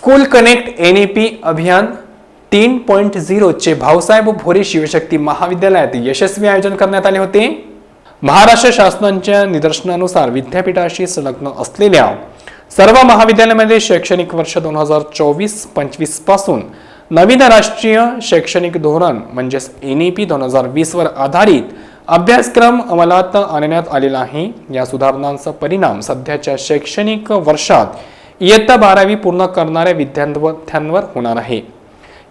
School connect NEP अभियान 3.0 चे भाऊसाहेब भोरे शिवशक्ती महाविद्यालयात यशस्वी आयोजन करण्यात आले होते। महाराष्ट्र शासनाच्या निदर्शनानुसार विद्यापीठाशी संलग्न असलेल्या सर्व महाविद्यालयामध्ये शैक्षणिक वर्ष 2024-25 पासून नवीन राष्ट्रीय शैक्षणिक धोरण म्हणजेच NEP 2020 वर आधारित अभ्यासक्रम अंमलात आणण्यात आलेला आहे। या सुधारणांचा परिणाम सध्याच्या शैक्षणिक वर्षात इयत्ता 12वी पूर्ण करणाऱ्या विद्यार्थ्यांवर होणार आहे।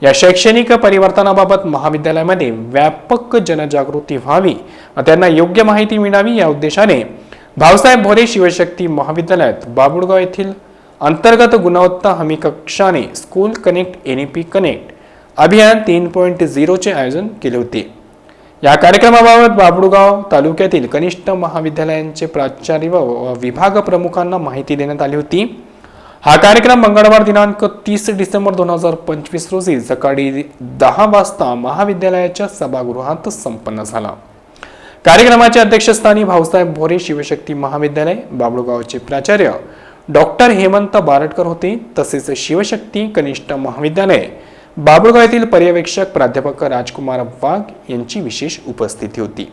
या शैक्षणिक परिवर्तनाबाबत महाविद्यालयामध्ये व्यापक जनजागृती व्हावी व त्यांना योग्य माहिती मिळावी या उद्देशाने भाऊसाहेब भोरे शिवशक्ती महाविद्यालयात बाबुळगाव येथील अंतर्गत गुणवत्ता हमी कक्षाने स्कूल कनेक्ट NEP कनेक्ट अभियान 3.0 चे आयोजन केले होते। या कार्यक्रमाबाबत बाबुळगाव तालुक्यातील कनिष्ठ महाविद्यालयांचे प्राचार्य व विभाग प्रमुखांना माहिती देण्यात आली होती। हा कार्यक्रम मंगळवार दिनांक 30 डिसेंबर 2025 रोजी सकाळी 10 वाजता महाविद्यालयाच्या सभागृहात संपन्न झाला। कार्यक्रमाच्या अध्यक्षस्थानी भाऊसाहेब भोरे शिवशक्ती महाविद्यालय बाबुळगावचे प्राचार्य डॉक्टर हेमंत बारटकर होते। तसेच शिवशक्ती कनिष्ठ महाविद्यालय बाबुळगाव येथील पर्यवेक्षक प्राध्यापक राजकुमार वाघ यांची विशेष उपस्थिती होती।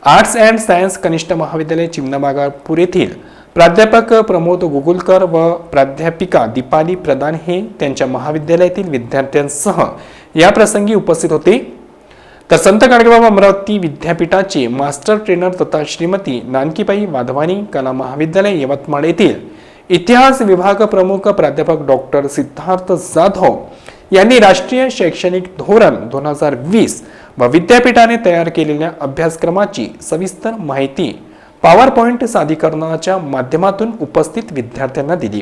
आर्ट्स अँड सायन्स कनिष्ठ महाविद्यालय चिमणाबागापूर येथील प्राध्यापक प्रमोद गुगुलकर व प्राध्यापिका दीपाली प्रधान हे त्यांच्या महाविद्यालयातील विद्यार्थ्यांसह या प्रसंगी उपस्थित होते। तर संत गाडगेबाबा अमरावती विद्यापीठाचे मास्टर ट्रेनर तथा श्रीमती नानकीबाई वाधवानी कला महाविद्यालय यवतमाळ येथील इतिहास विभाग प्रमुख प्राध्यापक डॉक्टर सिद्धार्थ जाधव यांनी राष्ट्रीय शैक्षणिक धोरण 2020 व विद्यापीठाने तयार केलेल्या अभ्यासक्रमाची सविस्तर माहिती पॉवरपॉइंट सादरीकरणाच्या माध्यमातून उपस्थित विद्यार्थ्यांना दिली।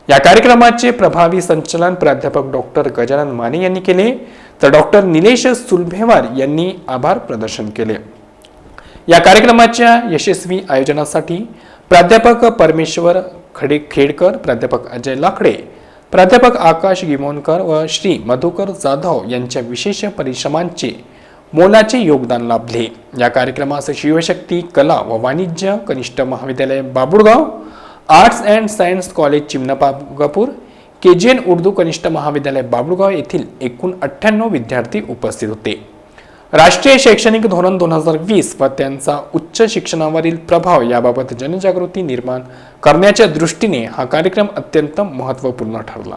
या कार्यक्रमाचे प्रभावी संचालन प्राध्यापक डॉक्टर गजानन माने यांनी केले, तर डॉक्टर निलेश सुलभेवार यांनी आभार प्रदर्शन केले। या कार्यक्रमाच्या यशस्वी आयोजनासाठी प्राध्यापक परमेश्वर खेडकर, प्राध्यापक अजय लाकडे, प्राध्यापक आकाश गिमोनकर व श्री मधुकर जाधव यांच्या विशेष परिश्रमांचे मोलाचे योगदान लाभले। या कार्यक्रमास शिवशक्ती कला व वाणिज्य कनिष्ठ महाविद्यालय Babulgaon, arts and science college Chimnabagapur, KGN Urdu कनिष्ठ महाविद्यालय बाबुळगाव येथील एकूण 98 विद्यार्थी उपस्थित होते। राष्ट्रीय शैक्षणिक धोरण 2020 व त्यांचा उच्च शिक्षणावरील प्रभाव याबाबत जनजागृती निर्माण करण्याच्या दृष्टीने हा कार्यक्रम अत्यंत महत्त्वपूर्ण ठरला।